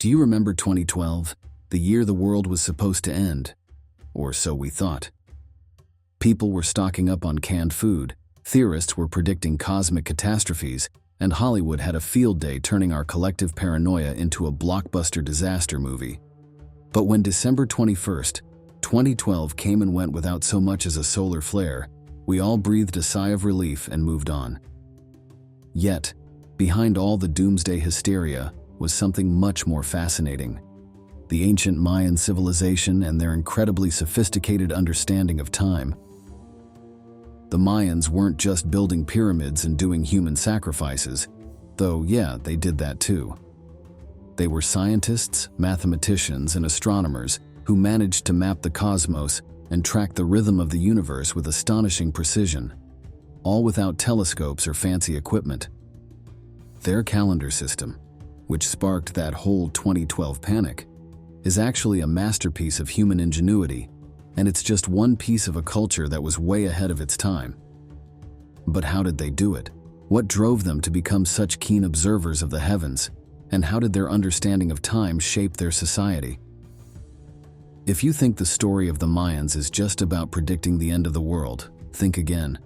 Do you remember 2012, the year the world was supposed to end? Or so we thought. People were stocking up on canned food, theorists were predicting cosmic catastrophes, and Hollywood had a field day turning our collective paranoia into a blockbuster disaster movie. But when December 21st, 2012 came and went without so much as a solar flare, we all breathed a sigh of relief and moved on. Yet, behind all the doomsday hysteria was something much more fascinating. The ancient Mayan civilization and their incredibly sophisticated understanding of time. The Mayans weren't just building pyramids and doing human sacrifices, though yeah, they did that too. They were scientists, mathematicians, and astronomers who managed to map the cosmos and track the rhythm of the universe with astonishing precision, all without telescopes or fancy equipment. Their calendar system, which sparked that whole 2012 panic, is actually a masterpiece of human ingenuity, and it's just one piece of a culture that was way ahead of its time. But how did they do it? What drove them to become such keen observers of the heavens, and how did their understanding of time shape their society? If you think the story of the Mayans is just about predicting the end of the world, think again.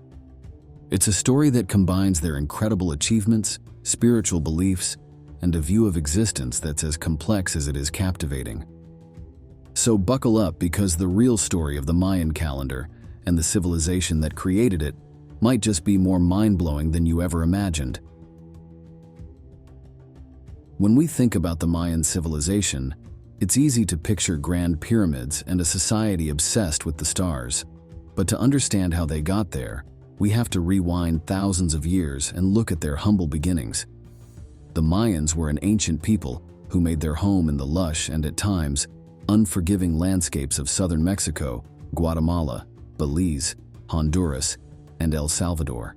It's a story that combines their incredible achievements, spiritual beliefs, and a view of existence that's as complex as it is captivating. So buckle up, because the real story of the Mayan calendar and the civilization that created it might just be more mind-blowing than you ever imagined. When we think about the Mayan civilization, it's easy to picture grand pyramids and a society obsessed with the stars. But to understand how they got there, we have to rewind thousands of years and look at their humble beginnings. The Mayans were an ancient people who made their home in the lush and, at times, unforgiving landscapes of southern Mexico, Guatemala, Belize, Honduras, and El Salvador.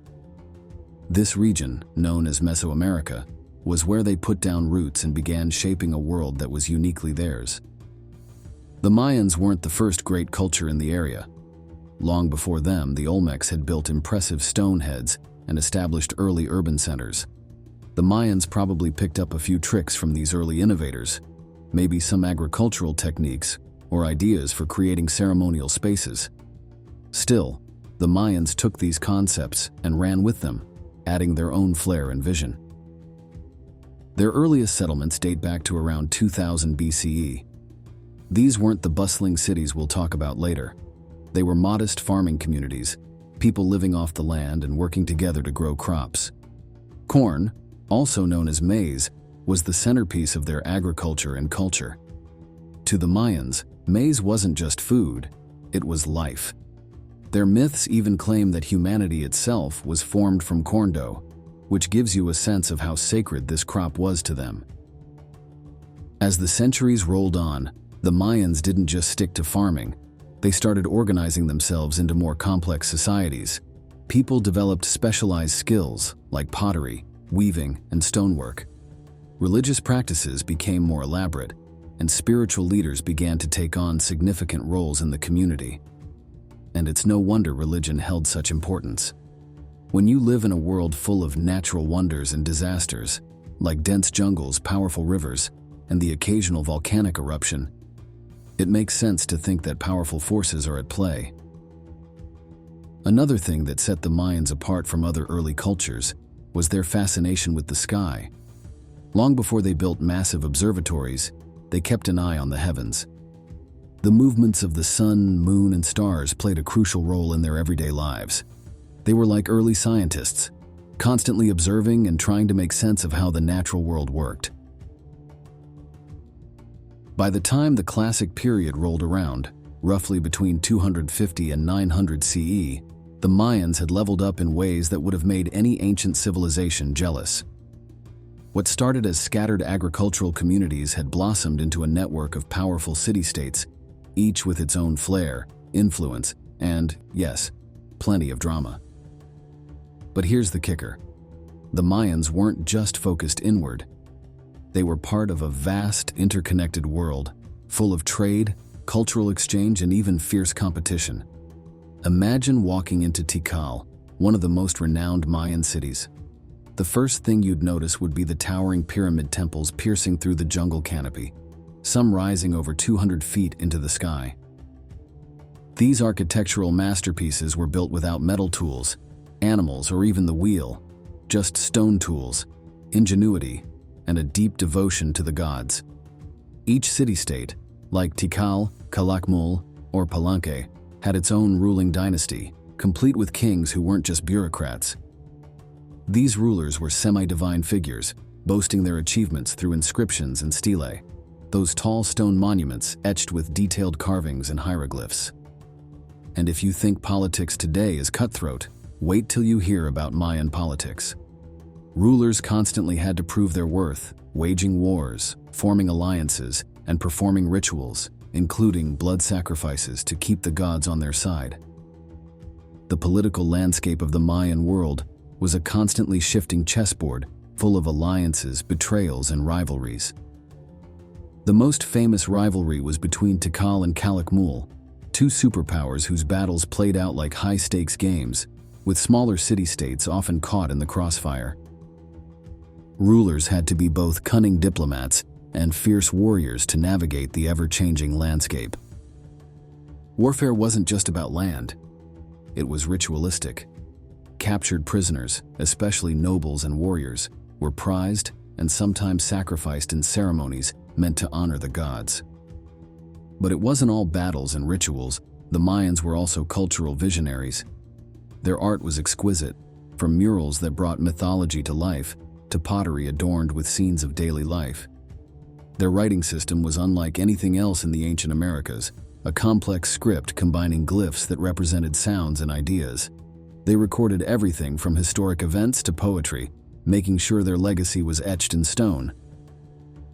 This region, known as Mesoamerica, was where they put down roots and began shaping a world that was uniquely theirs. The Mayans weren't the first great culture in the area. Long before them, the Olmecs had built impressive stone heads and established early urban centers. The Mayans probably picked up a few tricks from these early innovators, maybe some agricultural techniques or ideas for creating ceremonial spaces. Still, the Mayans took these concepts and ran with them, adding their own flair and vision. Their earliest settlements date back to around 2000 BCE. These weren't the bustling cities we'll talk about later. They were modest farming communities, people living off the land and working together to grow crops. Corn, also known as maize, was the centerpiece of their agriculture and culture. To the Mayans, maize wasn't just food, it was life. Their myths even claim that humanity itself was formed from corn dough, which gives you a sense of how sacred this crop was to them. As the centuries rolled on, the Mayans didn't just stick to farming. They started organizing themselves into more complex societies. People developed specialized skills like pottery, weaving, and stonework. Religious practices became more elaborate, and spiritual leaders began to take on significant roles in the community. And it's no wonder religion held such importance. When you live in a world full of natural wonders and disasters, like dense jungles, powerful rivers, and the occasional volcanic eruption, it makes sense to think that powerful forces are at play. Another thing that set the Mayans apart from other early cultures was their fascination with the sky. Long before they built massive observatories, they kept an eye on the heavens. The movements of the sun, moon, and stars played a crucial role in their everyday lives. They were like early scientists, constantly observing and trying to make sense of how the natural world worked. By the time the Classic period rolled around, roughly between 250 and 900 CE, the Mayans had leveled up in ways that would have made any ancient civilization jealous. What started as scattered agricultural communities had blossomed into a network of powerful city-states, each with its own flair, influence, and, yes, plenty of drama. But here's the kicker. The Mayans weren't just focused inward. They were part of a vast, interconnected world, full of trade, cultural exchange, and even fierce competition. Imagine walking into Tikal, one of the most renowned Mayan cities. The first thing you'd notice would be the towering pyramid temples piercing through the jungle canopy, some rising over 200 feet into the sky. These architectural masterpieces were built without metal tools, animals, or even the wheel, just stone tools, ingenuity, and a deep devotion to the gods. Each city-state, like Tikal, Calakmul, or Palenque, had its own ruling dynasty, complete with kings who weren't just bureaucrats. These rulers were semi-divine figures, boasting their achievements through inscriptions and stelae, those tall stone monuments etched with detailed carvings and hieroglyphs. And if you think politics today is cutthroat, wait till you hear about Mayan politics. Rulers constantly had to prove their worth, waging wars, forming alliances, and performing rituals, including blood sacrifices to keep the gods on their side. The political landscape of the Mayan world was a constantly shifting chessboard full of alliances, betrayals, and rivalries. The most famous rivalry was between Tikal and Calakmul, two superpowers whose battles played out like high-stakes games, with smaller city-states often caught in the crossfire. Rulers had to be both cunning diplomats and fierce warriors to navigate the ever-changing landscape. Warfare wasn't just about land. It was ritualistic. Captured prisoners, especially nobles and warriors, were prized and sometimes sacrificed in ceremonies meant to honor the gods. But it wasn't all battles and rituals. The Mayans were also cultural visionaries. Their art was exquisite, from murals that brought mythology to life to pottery adorned with scenes of daily life. Their writing system was unlike anything else in the ancient Americas, a complex script combining glyphs that represented sounds and ideas. They recorded everything from historic events to poetry, making sure their legacy was etched in stone.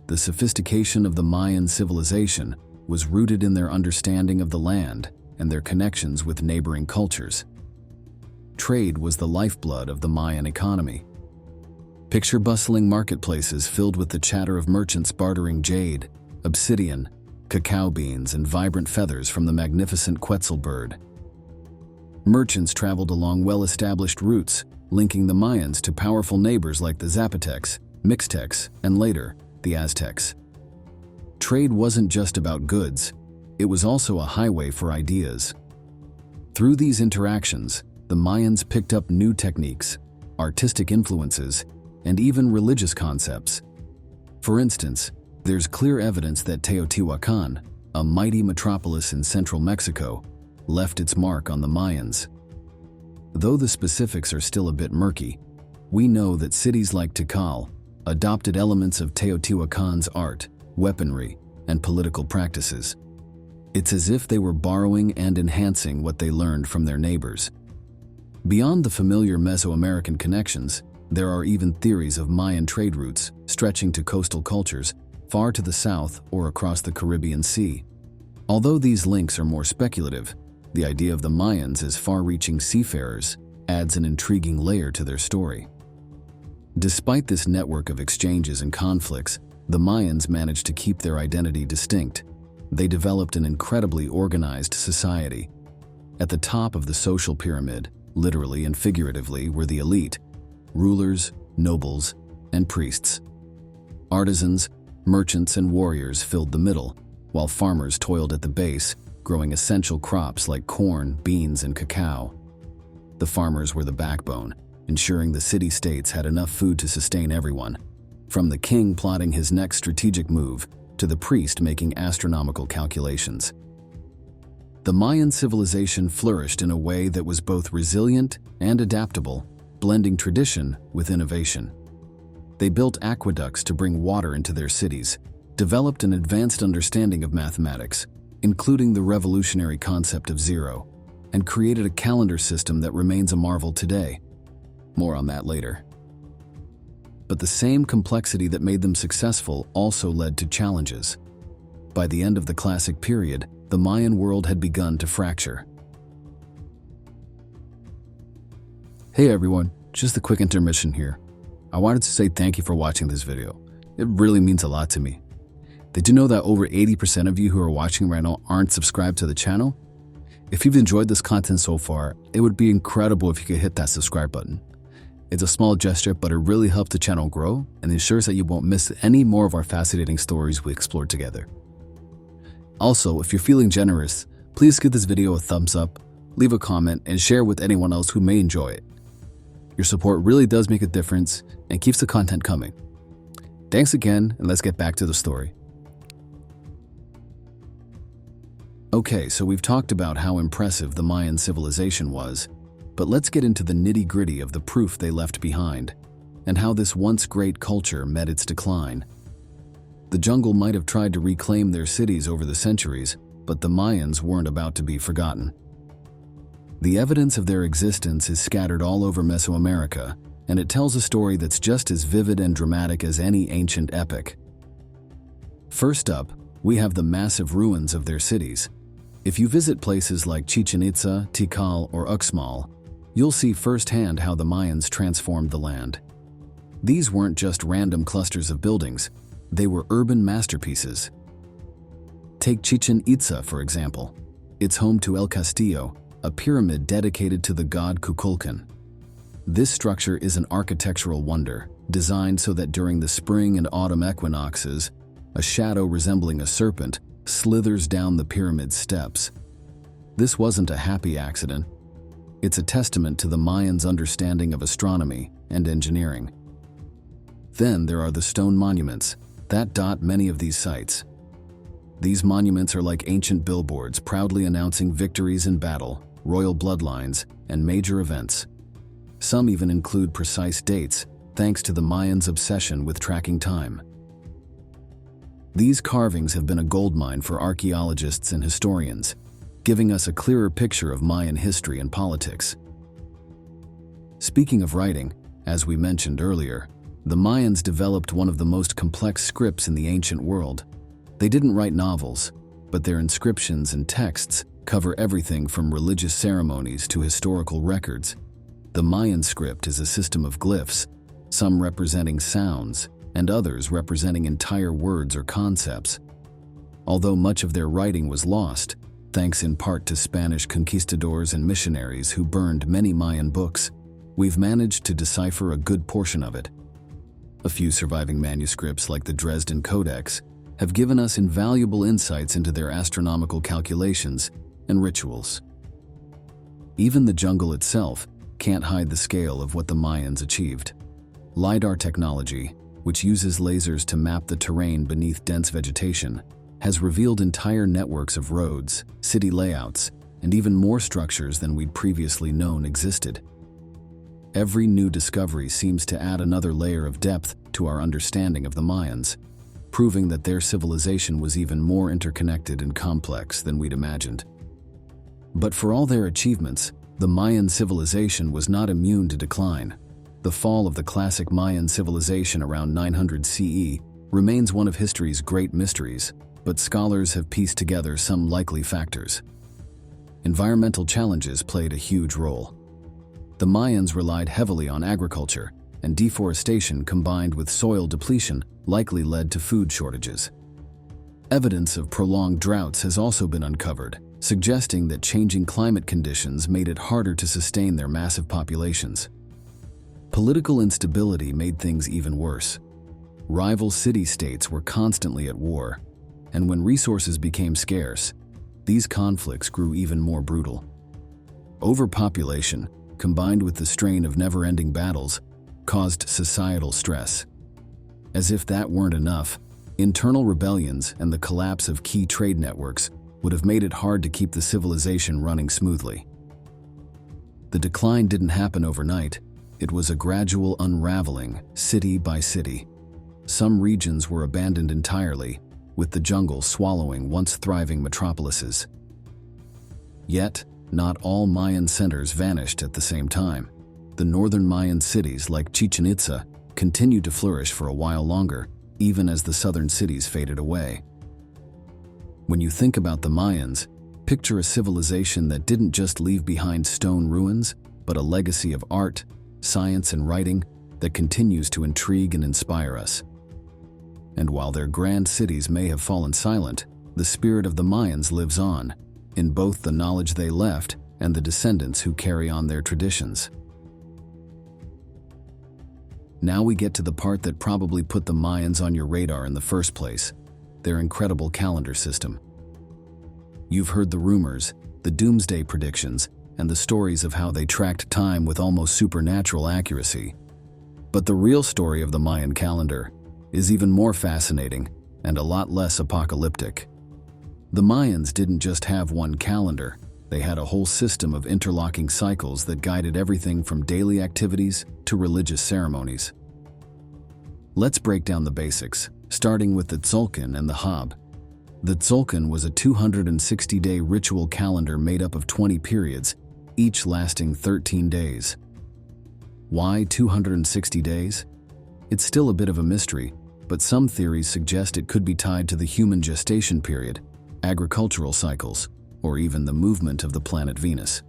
The sophistication of the Mayan civilization was rooted in their understanding of the land and their connections with neighboring cultures. Trade was the lifeblood of the Mayan economy. Picture bustling marketplaces filled with the chatter of merchants bartering jade, obsidian, cacao beans, and vibrant feathers from the magnificent Quetzal bird. Merchants traveled along well-established routes, linking the Mayans to powerful neighbors like the Zapotecs, Mixtecs, and later, the Aztecs. Trade wasn't just about goods, it was also a highway for ideas. Through these interactions, the Mayans picked up new techniques, artistic influences, and even religious concepts. For instance, there's clear evidence that Teotihuacan, a mighty metropolis in central Mexico, left its mark on the Mayans. Though the specifics are still a bit murky, we know that cities like Tikal adopted elements of Teotihuacan's art, weaponry, and political practices. It's as if they were borrowing and enhancing what they learned from their neighbors. Beyond the familiar Mesoamerican connections, there are even theories of Mayan trade routes stretching to coastal cultures far to the south or across the Caribbean Sea. Although these links are more speculative, the idea of the Mayans as far-reaching seafarers adds an intriguing layer to their story. Despite this network of exchanges and conflicts, the Mayans managed to keep their identity distinct. They developed an incredibly organized society. At the top of the social pyramid, literally and figuratively, were the elite: rulers, nobles, and priests. Artisans, merchants, and warriors filled the middle, while farmers toiled at the base, growing essential crops like corn, beans, and cacao. The farmers were the backbone, ensuring the city-states had enough food to sustain everyone, from the king plotting his next strategic move to the priest making astronomical calculations. The Mayan civilization flourished in a way that was both resilient and adaptable, blending tradition with innovation. They built aqueducts to bring water into their cities, developed an advanced understanding of mathematics, including the revolutionary concept of zero, and created a calendar system that remains a marvel today. More on that later. But the same complexity that made them successful also led to challenges. By the end of the Classic period, the Mayan world had begun to fracture. Hey everyone, just a quick intermission here. I wanted to say thank you for watching this video. It really means a lot to me. Did you know that over 80% of you who are watching right now aren't subscribed to the channel? If you've enjoyed this content so far, it would be incredible if you could hit that subscribe button. It's a small gesture, but it really helps the channel grow and ensures that you won't miss any more of our fascinating stories we explore together. Also, if you're feeling generous, please give this video a thumbs up, leave a comment, and share with anyone else who may enjoy it. Your support really does make a difference and keeps the content coming. Thanks again, and let's get back to the story. Okay, so we've talked about how impressive the Mayan civilization was, but let's get into the nitty-gritty of the proof they left behind, and how this once great culture met its decline. The jungle might have tried to reclaim their cities over the centuries, but the Mayans weren't about to be forgotten. The evidence of their existence is scattered all over Mesoamerica, and it tells a story that's just as vivid and dramatic as any ancient epic. First up, we have the massive ruins of their cities. If you visit places like Chichen Itza, Tikal, or Uxmal, you'll see firsthand how the Mayans transformed the land. These weren't just random clusters of buildings, they were urban masterpieces. Take Chichen Itza, for example. It's home to El Castillo, a pyramid dedicated to the god Kukulkan. This structure is an architectural wonder, designed so that during the spring and autumn equinoxes, a shadow resembling a serpent slithers down the pyramid's steps. This wasn't a happy accident. It's a testament to the Mayans' understanding of astronomy and engineering. Then there are the stone monuments that dot many of these sites. These monuments are like ancient billboards proudly announcing victories in battle, royal bloodlines, and major events. Some even include precise dates, thanks to the Mayans' obsession with tracking time. These carvings have been a goldmine for archaeologists and historians, giving us a clearer picture of Mayan history and politics. Speaking of writing, as we mentioned earlier, the Mayans developed one of the most complex scripts in the ancient world. They didn't write novels, but their inscriptions and texts cover everything from religious ceremonies to historical records. The Mayan script is a system of glyphs, some representing sounds, and others representing entire words or concepts. Although much of their writing was lost, thanks in part to Spanish conquistadors and missionaries who burned many Mayan books, we've managed to decipher a good portion of it. A few surviving manuscripts, like the Dresden Codex, have given us invaluable insights into their astronomical calculations and rituals. Even the jungle itself can't hide the scale of what the Mayans achieved. LiDAR technology, which uses lasers to map the terrain beneath dense vegetation, has revealed entire networks of roads, city layouts, and even more structures than we'd previously known existed. Every new discovery seems to add another layer of depth to our understanding of the Mayans, proving that their civilization was even more interconnected and complex than we'd imagined. But for all their achievements, the Mayan civilization was not immune to decline. The fall of the classic Mayan civilization around 900 CE remains one of history's great mysteries, but scholars have pieced together some likely factors. Environmental challenges played a huge role. The Mayans relied heavily on agriculture, and deforestation combined with soil depletion likely led to food shortages. Evidence of prolonged droughts has also been uncovered, suggesting that changing climate conditions made it harder to sustain their massive populations. Political instability made things even worse. Rival city-states were constantly at war, and when resources became scarce, these conflicts grew even more brutal. Overpopulation, combined with the strain of never-ending battles, caused societal stress. As if that weren't enough, internal rebellions and the collapse of key trade networks would have made it hard to keep the civilization running smoothly. The decline didn't happen overnight. It was a gradual unraveling, city by city. Some regions were abandoned entirely, with the jungle swallowing once thriving metropolises. Yet, not all Mayan centers vanished at the same time. The northern Mayan cities like Chichen Itza continued to flourish for a while longer, even as the southern cities faded away. When you think about the Mayans, picture a civilization that didn't just leave behind stone ruins, but a legacy of art, science, and writing that continues to intrigue and inspire us. And while their grand cities may have fallen silent, the spirit of the Mayans lives on, in both the knowledge they left and the descendants who carry on their traditions. Now we get to the part that probably put the Mayans on your radar in the first place: their incredible calendar system. You've heard the rumors, the doomsday predictions, and the stories of how they tracked time with almost supernatural accuracy. But the real story of the Mayan calendar is even more fascinating and a lot less apocalyptic. The Mayans didn't just have one calendar, they had a whole system of interlocking cycles that guided everything from daily activities to religious ceremonies. Let's break down the basics, starting with the Tzolk'in and the Hab. The Tzolk'in was a 260-day ritual calendar made up of 20 periods, each lasting 13 days. Why 260 days? It's still a bit of a mystery, but some theories suggest it could be tied to the human gestation period, agricultural cycles, or even the movement of the planet Venus.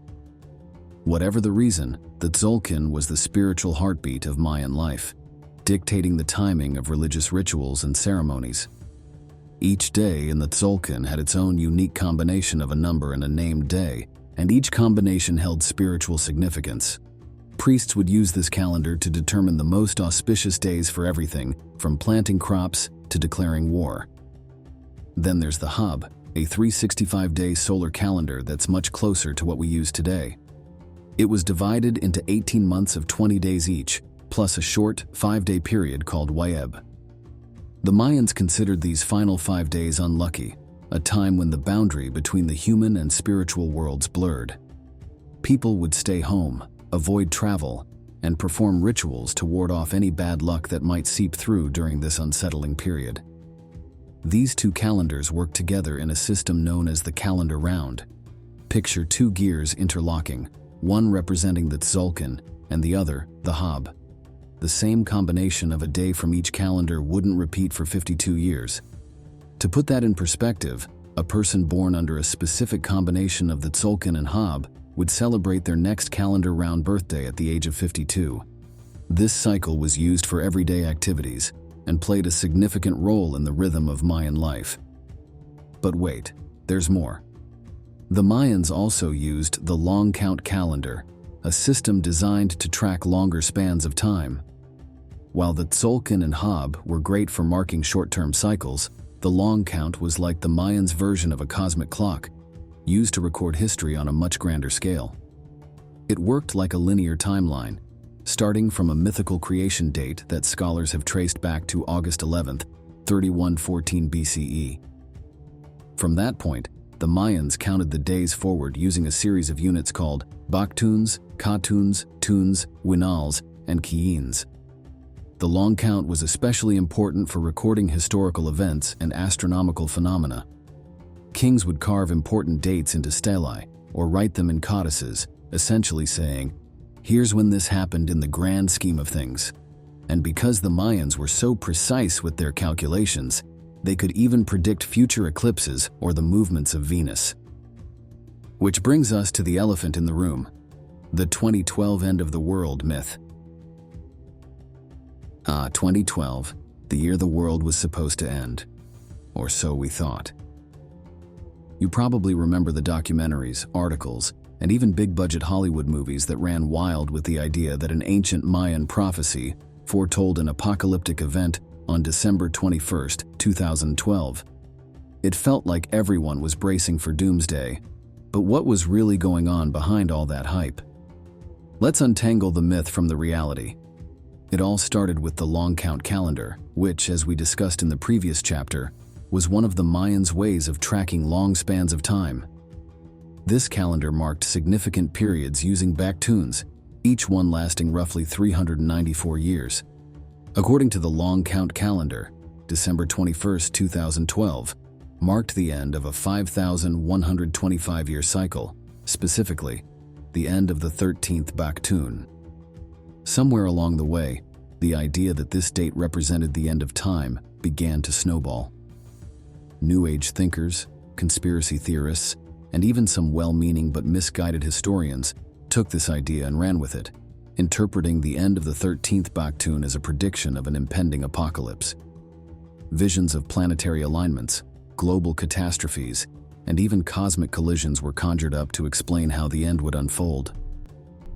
Whatever the reason, the Tzolk'in was the spiritual heartbeat of Mayan life, dictating the timing of religious rituals and ceremonies. Each day in the Tzolk'in had its own unique combination of a number and a named day, and each combination held spiritual significance. Priests would use this calendar to determine the most auspicious days for everything, from planting crops to declaring war. Then there's the Hab, a 365-day solar calendar that's much closer to what we use today. It was divided into 18 months of 20 days each, plus a short 5-day period called Wayeb. The Mayans considered these final 5 days unlucky, a time when the boundary between the human and spiritual worlds blurred. People would stay home, avoid travel, and perform rituals to ward off any bad luck that might seep through during this unsettling period. These two calendars work together in a system known as the calendar round. Picture two gears interlocking, one representing the Tzolk'in and the other, the Hab. The same combination of a day from each calendar wouldn't repeat for 52 years. To put that in perspective, a person born under a specific combination of the Tzolk'in and Hab would celebrate their next calendar round birthday at the age of 52. This cycle was used for everyday activities and played a significant role in the rhythm of Mayan life. But wait, there's more. The Mayans also used the long count calendar, a system designed to track longer spans of time. While the Tzolk'in and Hab were great for marking short-term cycles, the long count was like the Mayans' version of a cosmic clock, used to record history on a much grander scale. It worked like a linear timeline, starting from a mythical creation date that scholars have traced back to August 11th, 3114 BCE. From that point, the Mayans counted the days forward using a series of units called Baktuns, Katuns, Tuns, Winals, and Kiins. The long count was especially important for recording historical events and astronomical phenomena. Kings would carve important dates into stelae, or write them in codices, essentially saying, "Here's when this happened in the grand scheme of things." And because the Mayans were so precise with their calculations, they could even predict future eclipses or the movements of Venus. Which brings us to the elephant in the room, the 2012 end of the world myth. 2012, the year the world was supposed to end. Or so we thought. You probably remember the documentaries, articles, and even big-budget Hollywood movies that ran wild with the idea that an ancient Mayan prophecy foretold an apocalyptic event on December 21st, 2012. It felt like everyone was bracing for doomsday, but what was really going on behind all that hype? Let's untangle the myth from the reality. It all started with the long count calendar, which, as we discussed in the previous chapter, was one of the Mayans' ways of tracking long spans of time. This calendar marked significant periods using Baktuns, each one lasting roughly 394 years. According to the long count calendar, December 21st, 2012, marked the end of a 5,125-year cycle, specifically, the end of the 13th Baktun. Somewhere along the way, the idea that this date represented the end of time began to snowball. New Age thinkers, conspiracy theorists, and even some well-meaning but misguided historians took this idea and ran with it, interpreting the end of the 13th Baktun as a prediction of an impending apocalypse. Visions of planetary alignments, global catastrophes, and even cosmic collisions were conjured up to explain how the end would unfold.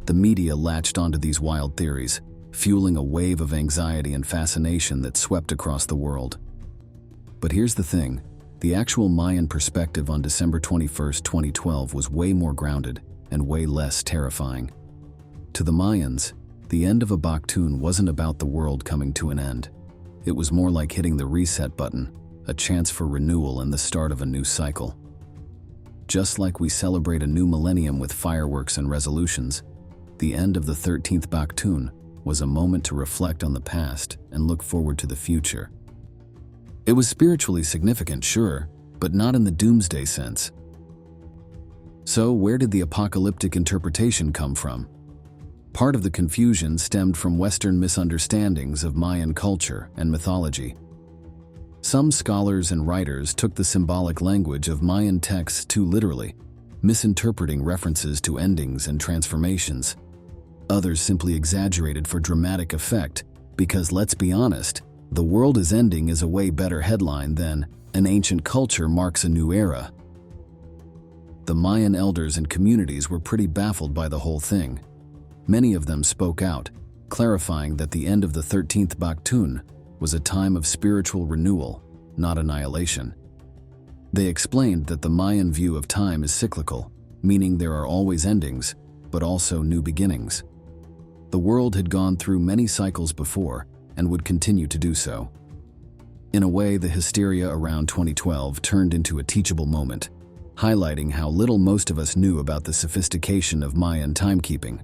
The media latched onto these wild theories, fueling a wave of anxiety and fascination that swept across the world. But here's the thing, the actual Mayan perspective on December 21, 2012 was way more grounded and way less terrifying. To the Mayans, the end of a Baktun wasn't about the world coming to an end. It was more like hitting the reset button, a chance for renewal and the start of a new cycle. Just like we celebrate a new millennium with fireworks and resolutions, the end of the 13th Baktun was a moment to reflect on the past and look forward to the future. It was spiritually significant, sure, but not in the doomsday sense. So, where did the apocalyptic interpretation come from? Part of the confusion stemmed from Western misunderstandings of Mayan culture and mythology. Some scholars and writers took the symbolic language of Mayan texts too literally, misinterpreting references to endings and transformations. Others simply exaggerated for dramatic effect, because let's be honest, "The world is ending" is a way better headline than "An ancient culture marks a new era." The Mayan elders and communities were pretty baffled by the whole thing. Many of them spoke out, clarifying that the end of the 13th Baktun was a time of spiritual renewal, not annihilation. They explained that the Mayan view of time is cyclical, meaning there are always endings, but also new beginnings. The world had gone through many cycles before and would continue to do so. In a way, the hysteria around 2012 turned into a teachable moment, highlighting how little most of us knew about the sophistication of Mayan timekeeping.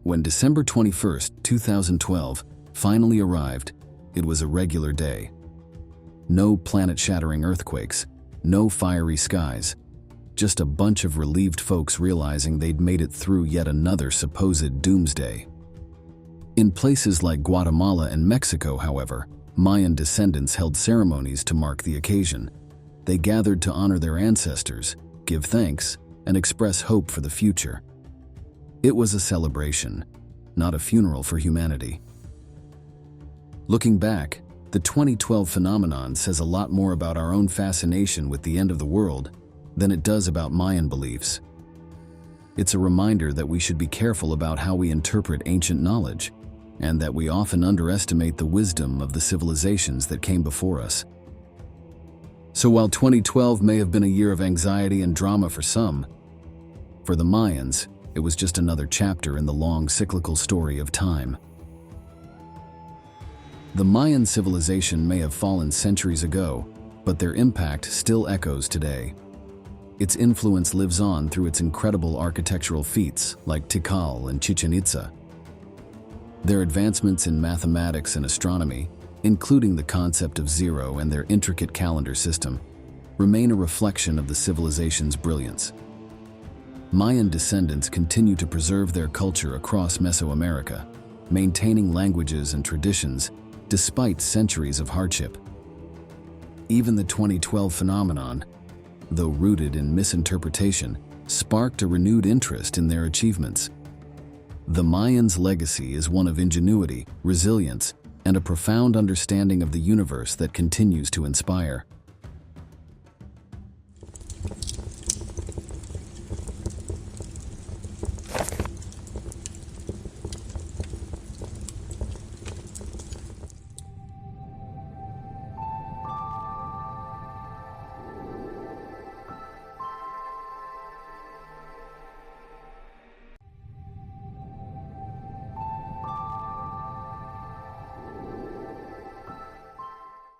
When December 21, 2012, finally arrived, it was a regular day. No planet-shattering earthquakes, no fiery skies, just a bunch of relieved folks realizing they'd made it through yet another supposed doomsday. In places like Guatemala and Mexico, however, Mayan descendants held ceremonies to mark the occasion. They gathered to honor their ancestors, give thanks, and express hope for the future. It was a celebration, not a funeral for humanity. Looking back, the 2012 phenomenon says a lot more about our own fascination with the end of the world than it does about Mayan beliefs. It's a reminder that we should be careful about how we interpret ancient knowledge, and that we often underestimate the wisdom of the civilizations that came before us. So while 2012 may have been a year of anxiety and drama for some, for the Mayans, it was just another chapter in the long cyclical story of time. The Mayan civilization may have fallen centuries ago, but their impact still echoes today. Its influence lives on through its incredible architectural feats like Tikal and Chichen Itza. Their advancements in mathematics and astronomy, including the concept of zero and their intricate calendar system, remain a reflection of the civilization's brilliance. Mayan descendants continue to preserve their culture across Mesoamerica, maintaining languages and traditions despite centuries of hardship. Even the 2012 phenomenon, though rooted in misinterpretation, sparked a renewed interest in their achievements. The Mayans' legacy is one of ingenuity, resilience, and a profound understanding of the universe that continues to inspire.